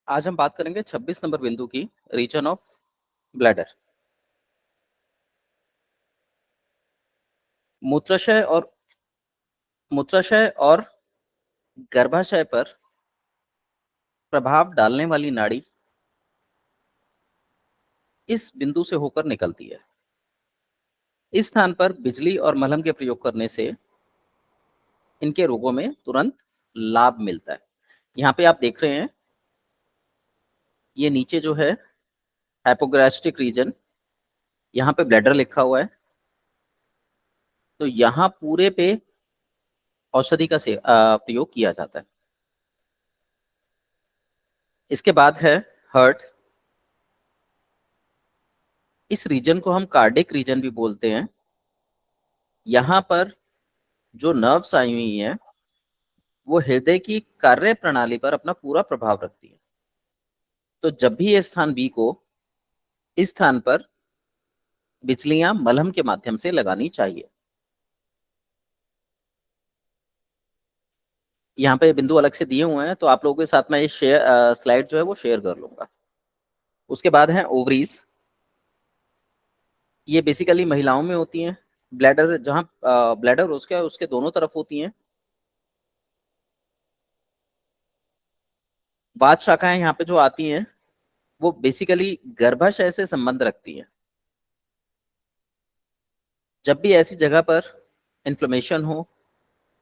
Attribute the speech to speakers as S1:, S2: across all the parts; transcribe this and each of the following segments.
S1: आज हम बात करेंगे 26 नंबर बिंदु की, रीजन ऑफ ब्लैडर। मूत्राशय और मूत्राशय और गर्भाशय पर प्रभाव डालने वाली नाड़ी इस बिंदु से होकर निकलती है। इस स्थान पर बिजली और मलहम के प्रयोग करने से इनके रोगों में तुरंत लाभ मिलता है। यहाँ पे आप देख रहे हैं, ये नीचे जो है हाइपोग्रास्टिक रीजन, यहाँ पे ब्लैडर लिखा हुआ है। तो यहाँ पूरे पे औषधि का प्रयोग किया जाता है। इसके बाद है हार्ट। इस रीजन को हम कार्डिक रीजन भी बोलते हैं। यहाँ पर जो नर्व्स आई हुई हैं वो हृदय की कार्य प्रणाली पर अपना पूरा प्रभाव रखती है। तो जब भी ये स्थान वीक हो, इस स्थान पर बिजलियां मलहम के माध्यम से लगानी चाहिए। यहाँ पे बिंदु अलग से दिए हुए हैं, तो आप लोगों के साथ में ये स्लाइड जो है वो शेयर कर लूंगा। उसके बाद है ओवरीज। ये बेसिकली महिलाओं में होती हैं। ब्लैडर जहाँ ब्लैडर उसके उसके दोनों तरफ होती हैं। वात शाखाएं यहाँ पे जो आती हैं वो बेसिकली गर्भाशय से संबंध रखती हैं। जब भी ऐसी जगह पर इन्फ्लेमेशन हो,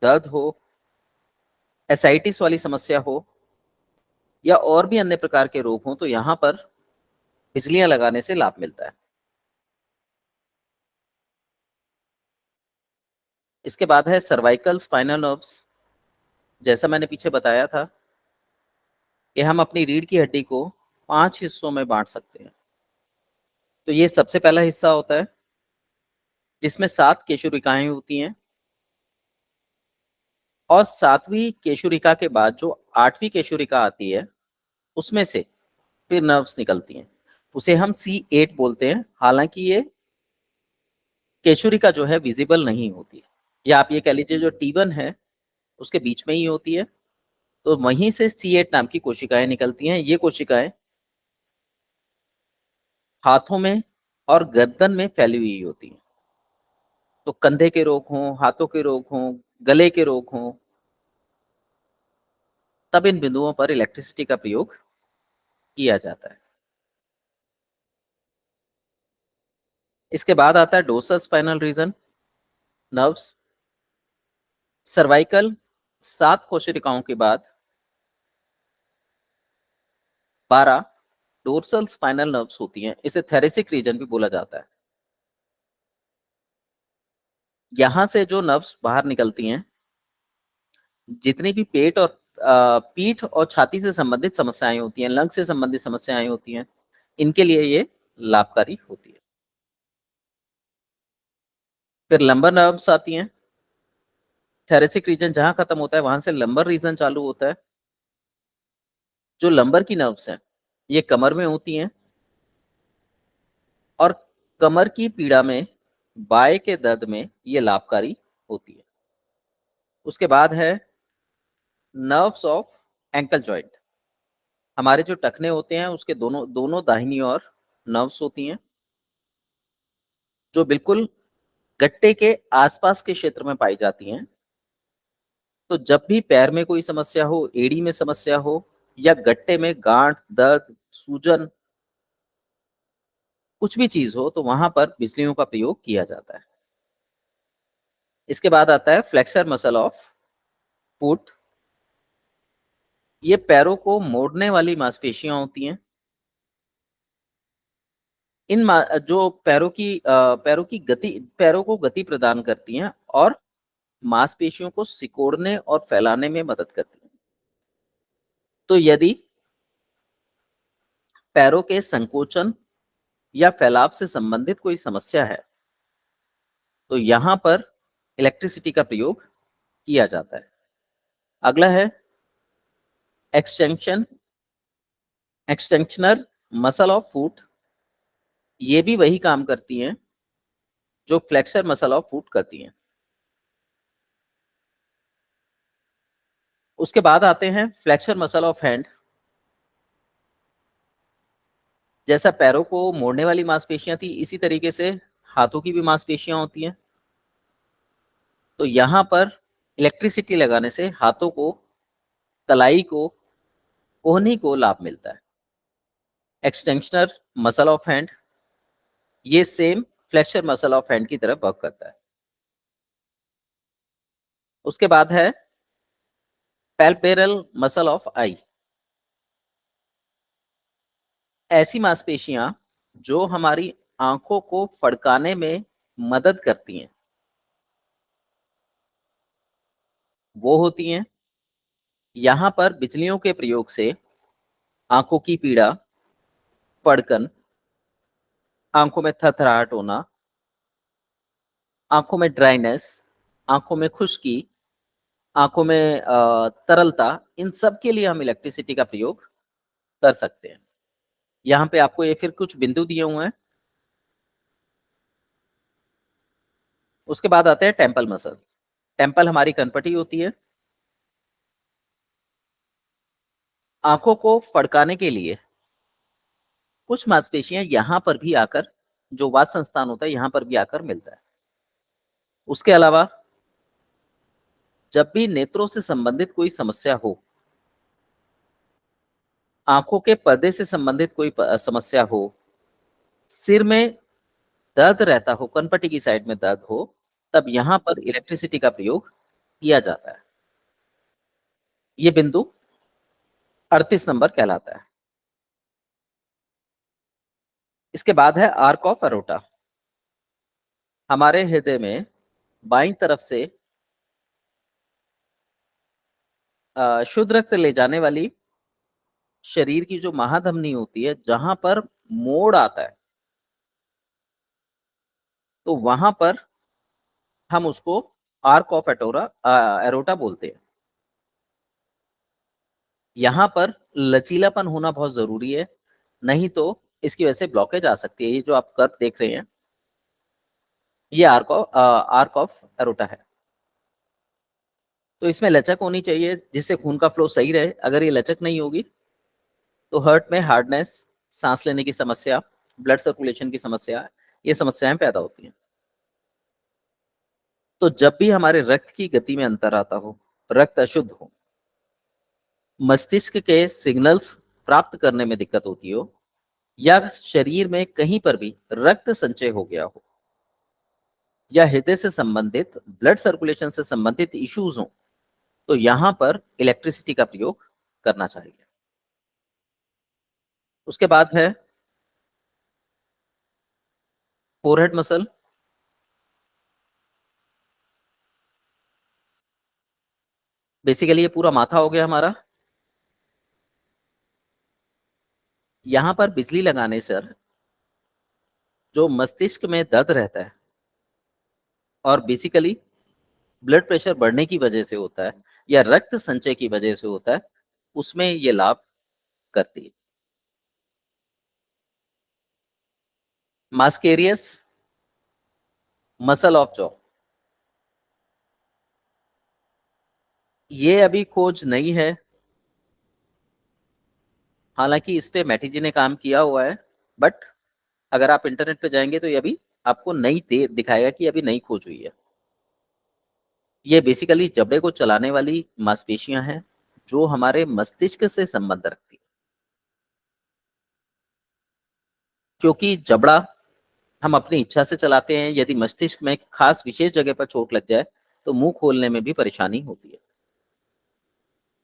S1: दर्द हो, एसाइटिस वाली समस्या हो या और भी अन्य प्रकार के रोग हो, तो यहाँ पर बिजलियां लगाने से लाभ मिलता है। इसके बाद है सर्वाइकल स्पाइनल नर्व्स। जैसा मैंने पीछे बताया था कि हम अपनी रीढ़ की हड्डी को 5 हिस्सों में बांट सकते हैं। तो ये सबसे पहला हिस्सा होता है जिसमें 7 केशुरिकाएं होती हैं, और 7वीं केशुरिका के बाद जो 8वीं केशुरिका आती है उसमें से फिर नर्व्स निकलती हैं। उसे हम C8 बोलते हैं। हालांकि ये केशुरिका जो है विजिबल नहीं होती, या आप ये कह लीजिए जो T1 है उसके बीच में ही होती है। तो वहीं से C8 नाम की कोशिकाएं निकलती हैं। ये कोशिकाएं हाथों में और गर्दन में फैली हुई होती हैं। तो कंधे के रोग हों, हाथों के रोग हों, गले के रोग हों, तब इन बिंदुओं पर इलेक्ट्रिसिटी का प्रयोग किया जाता है। इसके बाद आता है dorsal spinal region nerves. Cervical 7 कोशिकाओं के बाद 12 डोर्सल स्पाइनल नर्व्स होती हैं। इसे थेरेसिक रीजन भी बोला जाता है। यहां से जो नर्व्स बाहर निकलती हैं, जितनी भी पेट और पीठ और छाती से संबंधित समस्याएं होती हैं, लंग से संबंधित समस्याएं होती हैं, इनके लिए ये लाभकारी होती है। फिर लंबर नर्व्स आती हैं। थेरेसिक रीजन जहां खत्म होता है वहां से लंबर रीजन चालू होता है। जो लंबर की नर्व्स हैं ये कमर में होती हैं, और कमर की पीड़ा में, बाएं के दर्द में ये लाभकारी होती है। उसके बाद है नर्व्स ऑफ एंकल जॉइंट। हमारे जो टखने होते हैं उसके दोनों दोनों दाहिनी ओर नर्व्स होती हैं, जो बिल्कुल गट्टे के आसपास के क्षेत्र में पाई जाती हैं। तो जब भी पैर में कोई समस्या हो, एड़ी में समस्या हो, या गट्टे में गांठ, दर्द, सूजन, कुछ भी चीज हो, तो वहां पर बिजलियों का प्रयोग किया जाता है। इसके बाद आता है फ्लेक्सर मसल ऑफ फुट। ये पैरों को मोड़ने वाली मांसपेशियां होती हैं। जो पैरों को गति प्रदान करती हैं और मांसपेशियों को सिकोड़ने और फैलाने में मदद करती हैं। तो यदि पैरों के संकोचन या फैलाव से संबंधित कोई समस्या है, तो यहां पर इलेक्ट्रिसिटी का प्रयोग किया जाता है। अगला है एक्सटेंशन एक्सटेंशनर मसल ऑफ फुट। ये भी वही काम करती हैं जो फ्लेक्सर मसल ऑफ फुट करती हैं। उसके बाद आते हैं फ्लेक्सर मसल ऑफ हैंड। जैसा पैरों को मोड़ने वाली मांसपेशियां थी, इसी तरीके से हाथों की भी मांसपेशियां होती हैं। तो यहाँ पर इलेक्ट्रिसिटी लगाने से हाथों को, कलाई को, कोहनी को लाभ मिलता है। एक्सटेंशनर मसल ऑफ हैंड, ये same flexor muscle of hand की तरह वर्क करता है। उसके बाद है पैल्पेब्रल मसल ऑफ आई। ऐसी मांसपेशियां जो हमारी आंखों को फड़काने में मदद करती हैं, वो होती हैं। यहां पर बिजलियों के प्रयोग से आंखों की पीड़ा, पड़कन, आंखों में थरथराहट होना, आंखों में ड्राइनेस, आंखों में खुश्की, आंखों में तरलता, इन सब के लिए हम इलेक्ट्रिसिटी का प्रयोग कर सकते हैं। यहाँ पे आपको ये फिर कुछ बिंदु दिए हुए हैं। उसके बाद आते हैं टेम्पल मसल। टेम्पल हमारी कनपटी होती है। आंखों को फड़काने के लिए कुछ मांसपेशियां यहाँ पर भी आकर, जो वात संस्थान होता है, यहाँ पर भी आकर मिलता है। उसके अलावा जब भी नेत्रों से संबंधित कोई समस्या हो, आंखों के पर्दे से संबंधित कोई समस्या हो, सिर में दर्द रहता हो, कनपटी की साइड में दर्द हो, तब यहां पर इलेक्ट्रिसिटी का प्रयोग किया जाता है। ये बिंदु 38 नंबर कहलाता है। इसके बाद है आर्क ऑफ एरोटा। हमारे हृदय में बाईं तरफ से शुद्ध रक्त ले जाने वाली शरीर की जो महाधमनी होती है, जहां पर मोड़ आता है, तो वहां पर हम उसको आर्क ऑफ एटोरा एरोटा बोलते हैं। यहां पर लचीलापन होना बहुत जरूरी है, नहीं तो इसकी वजह से ब्लॉकेज आ सकती है। ये जो आप कर्व देख रहे हैं, ये आर्क ऑफ एरोटा है। तो इसमें लचक होनी चाहिए जिससे खून का फ्लो सही रहे। अगर ये लचक नहीं होगी तो हार्ट में हार्डनेस, सांस लेने की समस्या, ब्लड सर्कुलेशन की समस्या, ये समस्याएं पैदा होती हैं। तो जब भी हमारे रक्त की गति में अंतर आता हो, रक्त अशुद्ध हो, मस्तिष्क के सिग्नल्स प्राप्त करने में दिक्कत होती हो, या शरीर में कहीं पर भी रक्त संचय हो गया हो, या हृदय से संबंधित, ब्लड सर्कुलेशन से संबंधित इश्यूज हो, तो यहां पर इलेक्ट्रिसिटी का प्रयोग करना चाहिए। उसके बाद है फोरहेड मसल। बेसिकली ये पूरा माथा हो गया हमारा। यहां पर बिजली लगाने से जो मस्तिष्क में दर्द रहता है, और बेसिकली ब्लड प्रेशर बढ़ने की वजह से होता है, या रक्त संचय की वजह से होता है, उसमें ये लाभ करती है। मास्केरियस मसल ऑफ जॉ, ये अभी खोज नहीं है। हालांकि इस पे मैटी जी ने काम किया हुआ है, बट अगर आप इंटरनेट पे जाएंगे तो ये अभी आपको नई दिखाएगा कि अभी नई खोज हुई है। ये बेसिकली जबड़े को चलाने वाली मांसपेशियां हैं, जो हमारे मस्तिष्क से संबंध रखती है। क्योंकि जबड़ा हम अपनी इच्छा से चलाते हैं, यदि मस्तिष्क में खास विशेष जगह पर चोट लग जाए तो मुंह खोलने में भी परेशानी होती है।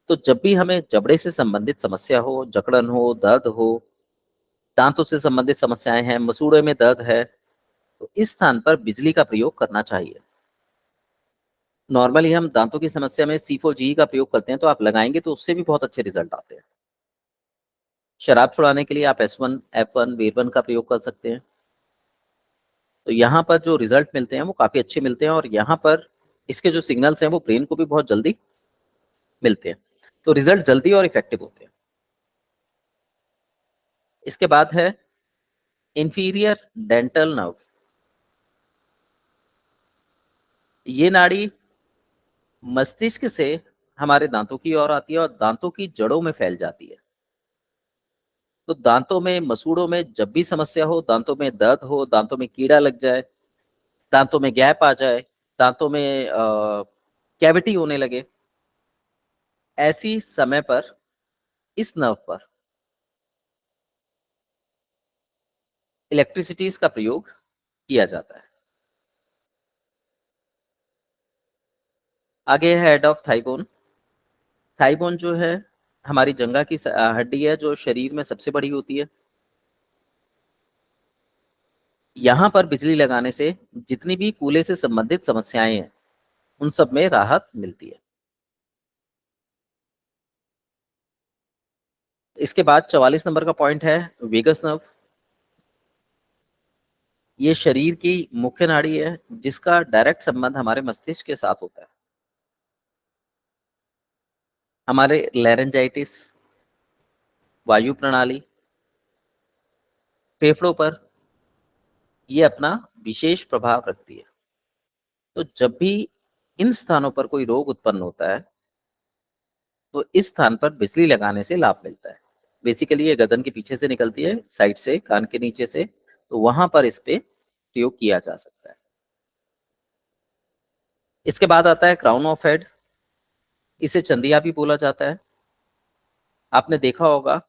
S1: तो जब भी हमें जबड़े से संबंधित समस्या हो, जकड़न हो, दर्द हो, दांतों से संबंधित समस्याएं हैं, मसूड़े में दर्द है, तो इस स्थान पर बिजली का प्रयोग करना चाहिए। नॉर्मली हम दांतों की समस्या में C4G का प्रयोग करते हैं, तो आप लगाएंगे तो उससे भी बहुत अच्छे रिजल्ट आते हैं। शराब छुड़ाने के लिए आप S1F1 वेरवन का प्रयोग कर सकते हैं। तो यहाँ पर जो रिजल्ट मिलते हैं वो काफी अच्छे मिलते हैं, और यहाँ पर इसके जो सिग्नल्स हैं वो ब्रेन को भी बहुत जल्दी मिलते हैं। तो रिजल्ट जल्दी और इफेक्टिव होते हैं। इसके बाद है इंफीरियर डेंटल नर्व। ये नाड़ी मस्तिष्क से हमारे दांतों की ओर आती है और दांतों की जड़ों में फैल जाती है। तो दांतों में, मसूड़ों में जब भी समस्या हो, दांतों में दर्द हो, दांतों में कीड़ा लग जाए, दांतों में गैप आ जाए, दांतों में कैविटी होने लगे, ऐसी समय पर इस नर्व पर इलेक्ट्रिसिटीज का प्रयोग किया जाता है। आगे है हेड ऑफ थाइबोन। थाइबोन जो है हमारी जंघा की हड्डी है, जो शरीर में सबसे बड़ी होती है। यहां पर बिजली लगाने से जितनी भी कूल्हे से संबंधित समस्याएं हैं, उन सब में राहत मिलती है। इसके बाद 44 नंबर का पॉइंट है वेगस नर्व। ये शरीर की मुख्य नाड़ी है, जिसका डायरेक्ट संबंध हमारे मस्तिष्क के साथ होता है। हमारे लैरेंजाइटिस, वायु प्रणाली, फेफड़ों पर ये अपना विशेष प्रभाव रखती है। तो जब भी इन स्थानों पर कोई रोग उत्पन्न होता है, तो इस स्थान पर बिजली लगाने से लाभ मिलता है। बेसिकली ये गर्दन के पीछे से निकलती है, साइड से, कान के नीचे से, तो वहां पर इस पे प्रयोग किया जा सकता है। इसके बाद आता है क्राउन ऑफ हेड। इसे चंदिया भी बोला जाता है। आपने देखा होगा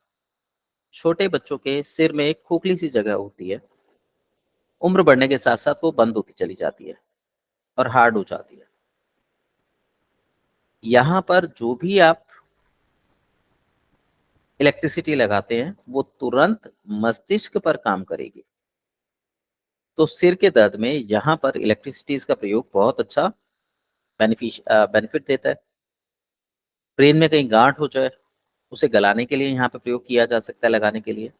S1: छोटे बच्चों के सिर में एक खोखली सी जगह होती है, उम्र बढ़ने के साथ साथ वो बंद होती चली जाती है और हार्ड हो जाती है। यहाँ पर जो भी आप इलेक्ट्रिसिटी लगाते हैं, वो तुरंत मस्तिष्क पर काम करेगी। तो सिर के दर्द में यहाँ पर इलेक्ट्रिसिटीज का प्रयोग बहुत अच्छा बेनिफिट देता है। ब्रेन में कहीं गांठ हो जाए, उसे गलाने के लिए यहाँ पे प्रयोग किया जा सकता है, लगाने के लिए।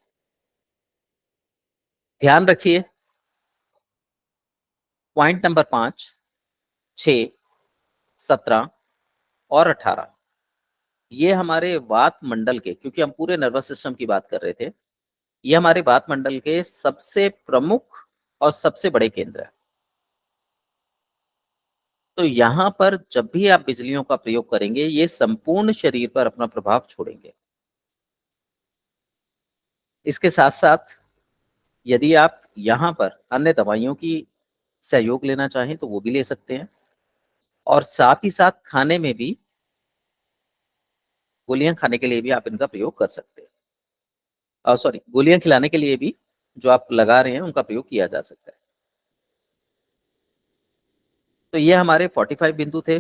S1: ध्यान रखिए, पॉइंट नंबर 5, 6, 17 और 18, ये हमारे वात मंडल के, क्योंकि हम पूरे नर्वस सिस्टम की बात कर रहे थे, ये हमारे वात मंडल के सबसे प्रमुख और सबसे बड़े केंद्र है। तो यहाँ पर जब भी आप बिजलियों का प्रयोग करेंगे, ये संपूर्ण शरीर पर अपना प्रभाव छोड़ेंगे। इसके साथ साथ यदि आप यहाँ पर अन्य दवाइयों की सहयोग लेना चाहें तो वो भी ले सकते हैं, और साथ ही साथ खाने में भी, गोलियां खाने के लिए भी आप इनका प्रयोग कर सकते हैं। सॉरी, गोलियां खिलाने के लिए भी जो आप लगा रहे हैं उनका प्रयोग किया जा सकता है। तो ये हमारे 45 बिंदु थे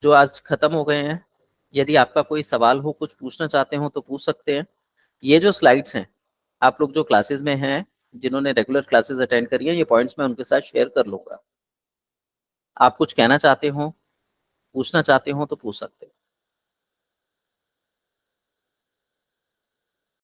S1: जो आज खत्म हो गए हैं। यदि आपका कोई सवाल हो, कुछ पूछना चाहते हो तो पूछ सकते हैं। ये जो स्लाइड्स हैं, आप लोग जो क्लासेस में हैं, जिन्होंने रेगुलर क्लासेस अटेंड करी हैं, ये पॉइंट्स मैं उनके साथ शेयर कर लूंगा। आप कुछ कहना चाहते हो, पूछना चाहते हो तो पूछ सकते हैं।